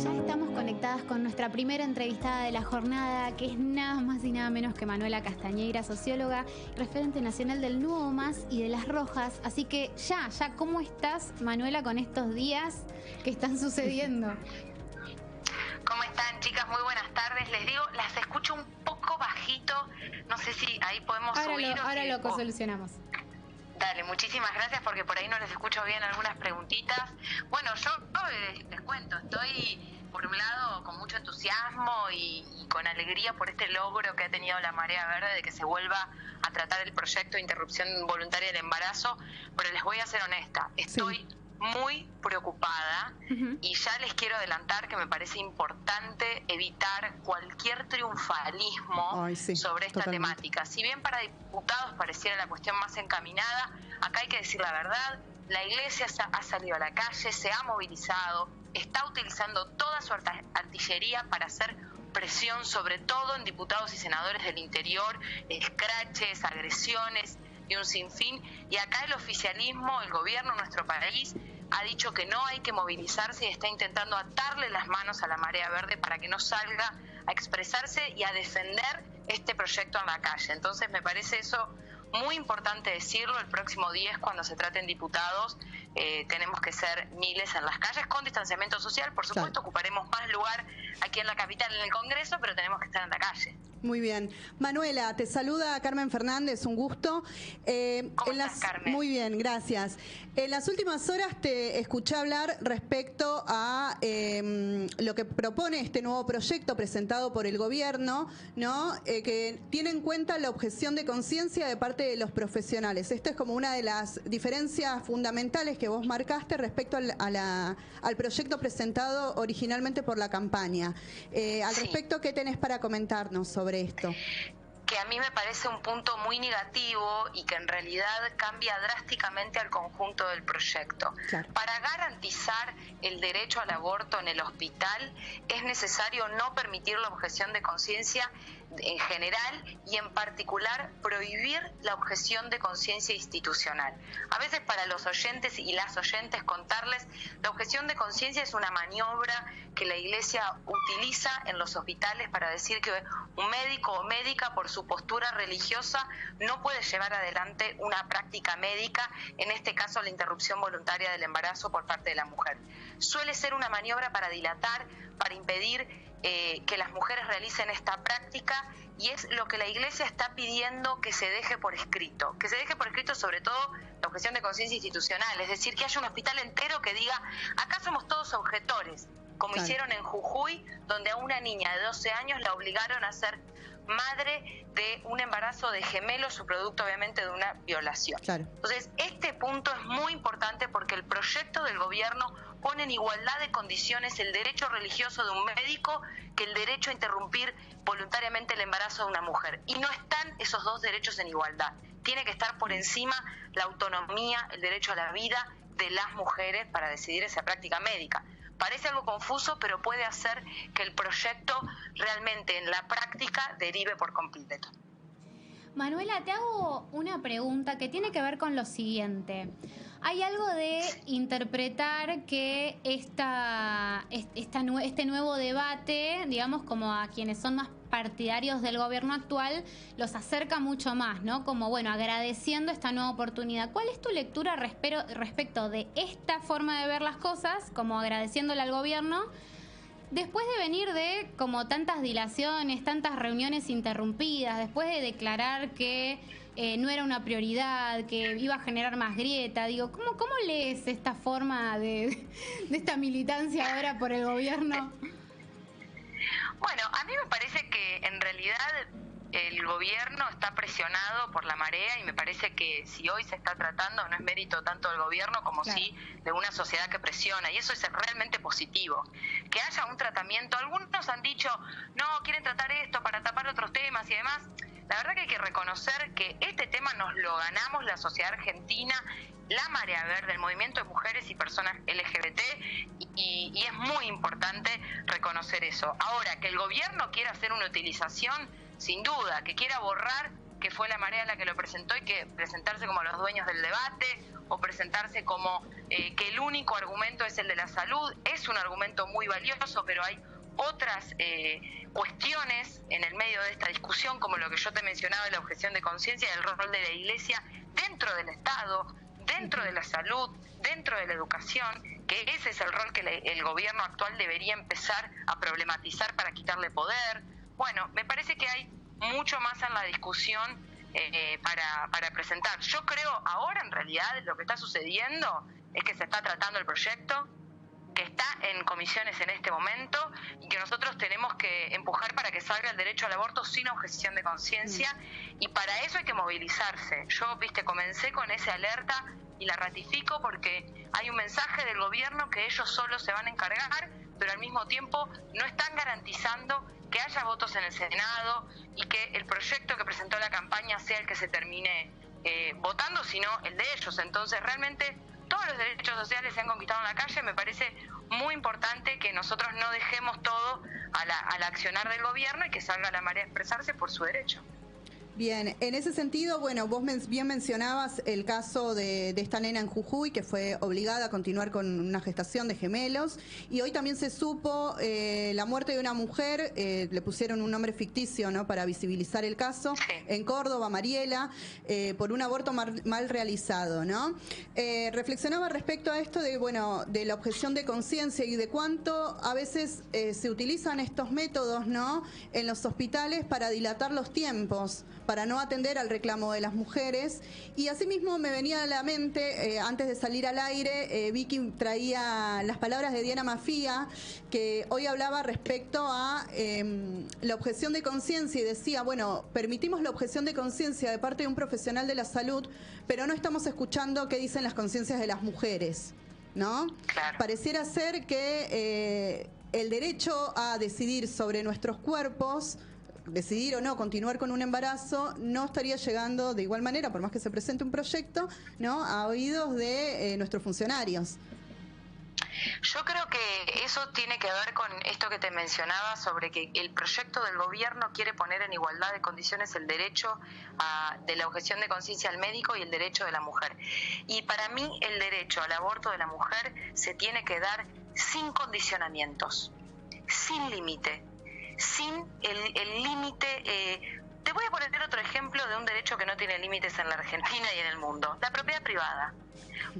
Ya estamos conectadas con nuestra primera entrevistada de la jornada, que es nada más y nada menos que Manuela Castañeira, socióloga, referente nacional del Nuevo MAS y de Las Rojas. Así que ya, ¿cómo estás, Manuela, con estos días que están sucediendo? ¿Cómo están, chicas? Muy buenas tardes. Les digo, las escucho un poco bajito. No sé si ahí podemos subir o ahora si... lo solucionamos. Dale, muchísimas gracias porque por ahí no les escucho bien algunas preguntitas. Bueno, yo les cuento, estoy por un lado con mucho entusiasmo y con alegría por este logro que ha tenido la Marea Verde de que se vuelva a tratar el proyecto de interrupción voluntaria del embarazo, pero les voy a ser honesta, estoy muy preocupada y ya les quiero adelantar que me parece importante evitar cualquier triunfalismo sobre esta temática. Si bien para diputados pareciera la cuestión más encaminada, acá hay que decir la verdad, la Iglesia ha salido a la calle, se ha movilizado, está utilizando toda su artillería para hacer presión, sobre todo en diputados y senadores del interior, escraches, agresiones y un sinfín. Y acá el oficialismo, el gobierno de nuestro país, ha dicho que no hay que movilizarse y está intentando atarle las manos a la Marea Verde para que no salga a expresarse y a defender este proyecto en la calle. Entonces me parece eso muy importante decirlo. El próximo 10, cuando se traten diputados, tenemos que ser miles en las calles con distanciamiento social. Por supuesto, ocuparemos más lugar aquí en la capital, en el Congreso, pero tenemos que estar en la calle. Muy bien. Manuela, te saluda Carmen Fernández, un gusto. ¿Cómo estás, Carmen? Muy bien, gracias. En las últimas horas te escuché hablar respecto a lo que propone este nuevo proyecto presentado por el gobierno, ¿no? Que tiene en cuenta la objeción de conciencia de parte de los profesionales. Esta es como una de las diferencias fundamentales que vos marcaste respecto al proyecto presentado originalmente por la campaña. Al respecto, ¿qué tenés para comentarnos sobre esto? Que a mí me parece un punto muy negativo y que en realidad cambia drásticamente al conjunto del proyecto. Claro. Para garantizar el derecho al aborto en el hospital es necesario no permitir la objeción de conciencia en general y en particular prohibir la objeción de conciencia institucional. A veces para los oyentes y las oyentes contarles, la objeción de conciencia es una maniobra que la Iglesia utiliza en los hospitales para decir que un médico o médica por su postura religiosa no puede llevar adelante una práctica médica, en este caso la interrupción voluntaria del embarazo por parte de la mujer. Suele ser una maniobra para dilatar, para impedir que las mujeres realicen esta práctica, y es lo que la Iglesia está pidiendo que se deje por escrito sobre todo la objeción de conciencia institucional, es decir, que haya un hospital entero que diga, acá somos todos objetores, como hicieron en Jujuy, donde a una niña de 12 años la obligaron a ser madre de un embarazo de gemelos, su producto obviamente de una violación. Claro. Entonces, este punto es muy importante porque el proyecto del gobierno pone en igualdad de condiciones el derecho religioso de un médico que el derecho a interrumpir voluntariamente el embarazo de una mujer. Y no están esos dos derechos en igualdad. Tiene que estar por encima la autonomía, el derecho a la vida de las mujeres para decidir esa práctica médica. Parece algo confuso, pero puede hacer que el proyecto realmente en la práctica derive por completo. Manuela, te hago una pregunta que tiene que ver con lo siguiente. Hay algo de interpretar que este nuevo debate, digamos, como a quienes son más partidarios del gobierno actual, los acerca mucho más, ¿no? Como, bueno, agradeciendo esta nueva oportunidad. ¿Cuál es tu lectura respecto de esta forma de ver las cosas, como agradeciéndole al gobierno, después de venir de como tantas dilaciones, tantas reuniones interrumpidas, después de declarar que no era una prioridad, que iba a generar más grieta? Digo, ¿cómo lees esta forma de esta militancia ahora por el gobierno? Bueno, a mí me parece que en realidad el gobierno está presionado por la marea y me parece que si hoy se está tratando no es mérito tanto del gobierno como sí de una sociedad que presiona, y eso es realmente positivo. Que haya un tratamiento, algunos han dicho, no, quieren tratar esto para tapar otros temas y demás. La verdad que hay que reconocer que este tema nos lo ganamos la sociedad argentina, la Marea Verde, el movimiento de mujeres y personas LGBT, y es muy importante reconocer eso. Ahora, que el gobierno quiera hacer una utilización, sin duda, que quiera borrar que fue la marea la que lo presentó y que presentarse como los dueños del debate o presentarse como que el único argumento es el de la salud. Es un argumento muy valioso, pero hay otras cuestiones en el medio de esta discusión, como lo que yo te mencionaba de la objeción de conciencia y el rol de la Iglesia dentro del Estado, dentro de la salud, dentro de la educación, que ese es el rol que el gobierno actual debería empezar a problematizar para quitarle poder. Bueno, me parece que hay mucho más en la discusión para presentar. Yo creo ahora en realidad lo que está sucediendo es que se está tratando el proyecto, que está en comisiones en este momento y que nosotros tenemos que empujar para que salga el derecho al aborto sin objeción de conciencia, y para eso hay que movilizarse. Yo, comencé con esa alerta y la ratifico porque hay un mensaje del gobierno que ellos solos se van a encargar, pero al mismo tiempo no están garantizando que haya votos en el Senado y que el proyecto que presentó la campaña sea el que se termine votando, sino el de ellos. Entonces, realmente todos los derechos sociales se han conquistado en la calle. Me parece muy importante que nosotros no dejemos todo al accionar del gobierno y que salga la marea a expresarse por su derecho. Bien, en ese sentido, bueno, vos bien mencionabas el caso de esta nena en Jujuy que fue obligada a continuar con una gestación de gemelos, y hoy también se supo la muerte de una mujer, le pusieron un nombre ficticio, ¿no?, para visibilizar el caso, en Córdoba, Mariela, por un aborto mal realizado, ¿no? Reflexionaba respecto a esto de, bueno, de la objeción de conciencia y de cuánto a veces se utilizan estos métodos, ¿no?, en los hospitales para dilatar los tiempos, para no atender al reclamo de las mujeres. Y asimismo me venía a la mente, antes de salir al aire, Vicky traía las palabras de Diana Mafía, que hoy hablaba respecto a la objeción de conciencia y decía, bueno, permitimos la objeción de conciencia de parte de un profesional de la salud, pero no estamos escuchando qué dicen las conciencias de las mujeres, ¿no? Claro. Pareciera ser que el derecho a decidir sobre nuestros cuerpos, decidir o no continuar con un embarazo, no estaría llegando de igual manera, por más que se presente un proyecto, ¿no?, a oídos de nuestros funcionarios. Yo creo que eso tiene que ver con esto que te mencionaba sobre que el proyecto del gobierno quiere poner en igualdad de condiciones el derecho de la objeción de conciencia al médico y el derecho de la mujer. Y para mí el derecho al aborto de la mujer se tiene que dar sin condicionamientos, sin límite, sin el límite. Te voy a poner otro ejemplo de un derecho que no tiene límites en la Argentina y en el mundo: la propiedad privada.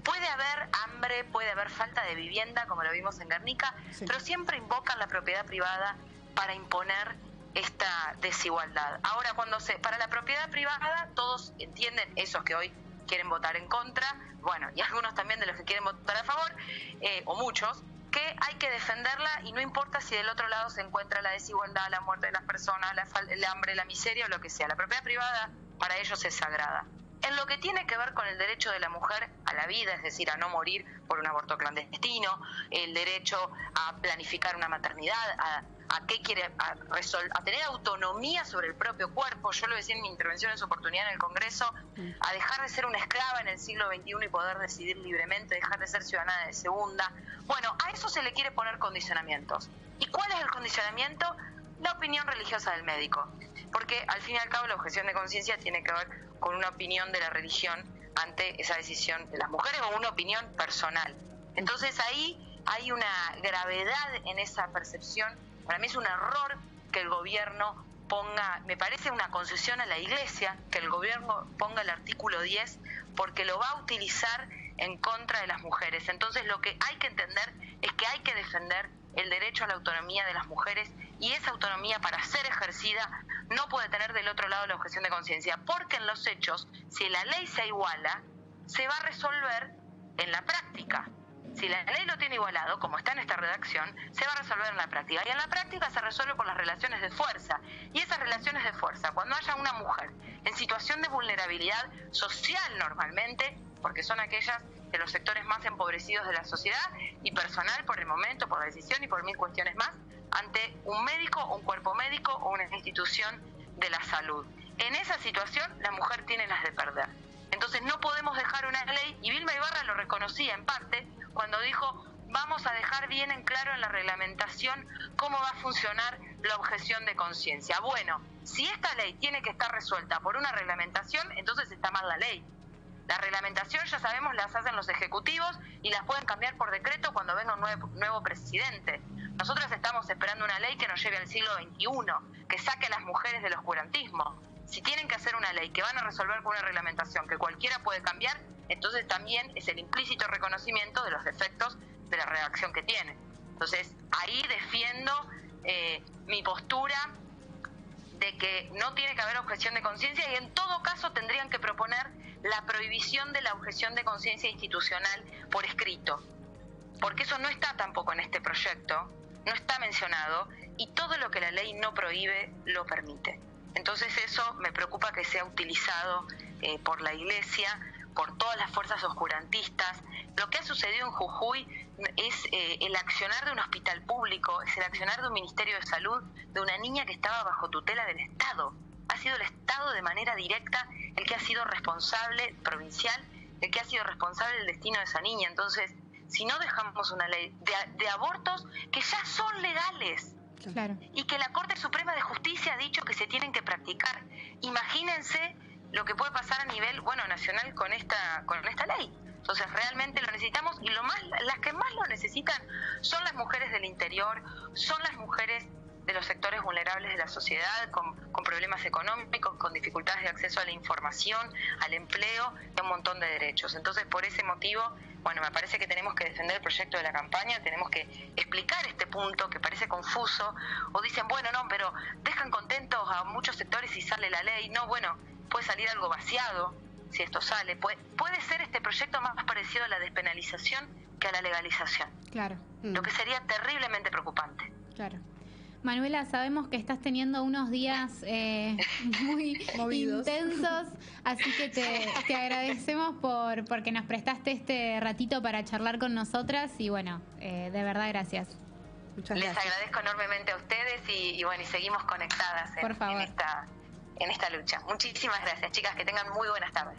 Puede haber hambre, puede haber falta de vivienda, como lo vimos en Guernica, sí, pero siempre invocan la propiedad privada para imponer esta desigualdad. Ahora, para la propiedad privada, todos entienden, esos que hoy quieren votar en contra, bueno, y algunos también de los que quieren votar a favor, o muchos, que hay que defenderla, y no importa si del otro lado se encuentra la desigualdad, la muerte de las personas, el hambre, la miseria o lo que sea. La propiedad privada para ellos es sagrada. En lo que tiene que ver con el derecho de la mujer a la vida, es decir, a no morir por un aborto clandestino, el derecho a planificar una maternidad, a tener autonomía sobre el propio cuerpo. Yo lo decía en mi intervención en su oportunidad en el Congreso, a dejar de ser una esclava en el siglo XXI y poder decidir libremente, dejar de ser ciudadana de segunda. Bueno, a eso se le quiere poner condicionamientos. ¿Y cuál es el condicionamiento? La opinión religiosa del médico. Porque al fin y al cabo la objeción de conciencia tiene que ver con una opinión de la religión ante esa decisión de las mujeres, o una opinión personal. Entonces ahí hay una gravedad en esa percepción. Para mí es un error que el gobierno ponga, me parece una concesión a la Iglesia, que el gobierno ponga el artículo 10, porque lo va a utilizar en contra de las mujeres. Entonces lo que hay que entender es que hay que defender el derecho a la autonomía de las mujeres, y esa autonomía, para ser ejercida, no puede tener del otro lado la objeción de conciencia, porque en los hechos, si la ley se iguala, se va a resolver en la práctica. Si la ley lo tiene igualado, como está en esta redacción, se va a resolver en la práctica. Y en la práctica se resuelve por las relaciones de fuerza. Y esas relaciones de fuerza, cuando haya una mujer en situación de vulnerabilidad social normalmente, porque son aquellas de los sectores más empobrecidos de la sociedad, y personal por el momento, por la decisión y por mil cuestiones más, ante un médico, un cuerpo médico o una institución de la salud. En esa situación, la mujer tiene las de perder. Entonces no podemos dejar una ley, y Vilma Ibarra lo reconocía en parte cuando dijo: vamos a dejar bien en claro en la reglamentación cómo va a funcionar la objeción de conciencia. Bueno, si esta ley tiene que estar resuelta por una reglamentación, entonces está mal la ley. La reglamentación, ya sabemos, las hacen los ejecutivos y las pueden cambiar por decreto cuando venga un nuevo presidente. Nosotros estamos esperando una ley que nos lleve al siglo XXI, que saque a las mujeres del oscurantismo. Si tienen que hacer una ley que van a resolver con una reglamentación que cualquiera puede cambiar, entonces también es el implícito reconocimiento de los defectos de la redacción que tiene. Entonces, ahí defiendo mi postura de que no tiene que haber objeción de conciencia y en todo caso tendrían que proponer la prohibición de la objeción de conciencia institucional por escrito, porque eso no está tampoco en este proyecto, no está mencionado, y todo lo que la ley no prohíbe lo permite. Entonces eso me preocupa que sea utilizado por la Iglesia, por todas las fuerzas oscurantistas. Lo que ha sucedido en Jujuy es el accionar de un hospital público, es el accionar de un Ministerio de Salud, de una niña que estaba bajo tutela del Estado. Ha sido el Estado de manera directa el que ha sido responsable, provincial, el que ha sido responsable del destino de esa niña. Entonces, si no dejamos una ley de abortos que ya son legales, claro, y que la Corte Suprema de Justicia ha dicho que se tienen que practicar, imagínense lo que puede pasar a nivel nacional con esta ley. Entonces realmente lo necesitamos, y las que más lo necesitan son las mujeres del interior, son las mujeres de los sectores vulnerables de la sociedad, con problemas económicos, con dificultades de acceso a la información, al empleo y a un montón de derechos. Entonces, por ese motivo, me parece que tenemos que defender el proyecto de la campaña, tenemos que explicar este punto que parece confuso, o dicen, pero dejan contentos a muchos sectores y sale la ley. No, puede salir algo vaciado si esto sale. Puede ser este proyecto más parecido a la despenalización que a la legalización. Claro. Lo que sería terriblemente preocupante. Claro. Manuela, sabemos que estás teniendo unos días muy intensos, así que te agradecemos porque nos prestaste este ratito para charlar con nosotras y de verdad gracias. Muchas gracias. Les agradezco enormemente a ustedes y seguimos conectadas Por favor. en esta lucha. Muchísimas gracias, chicas, que tengan muy buenas tardes.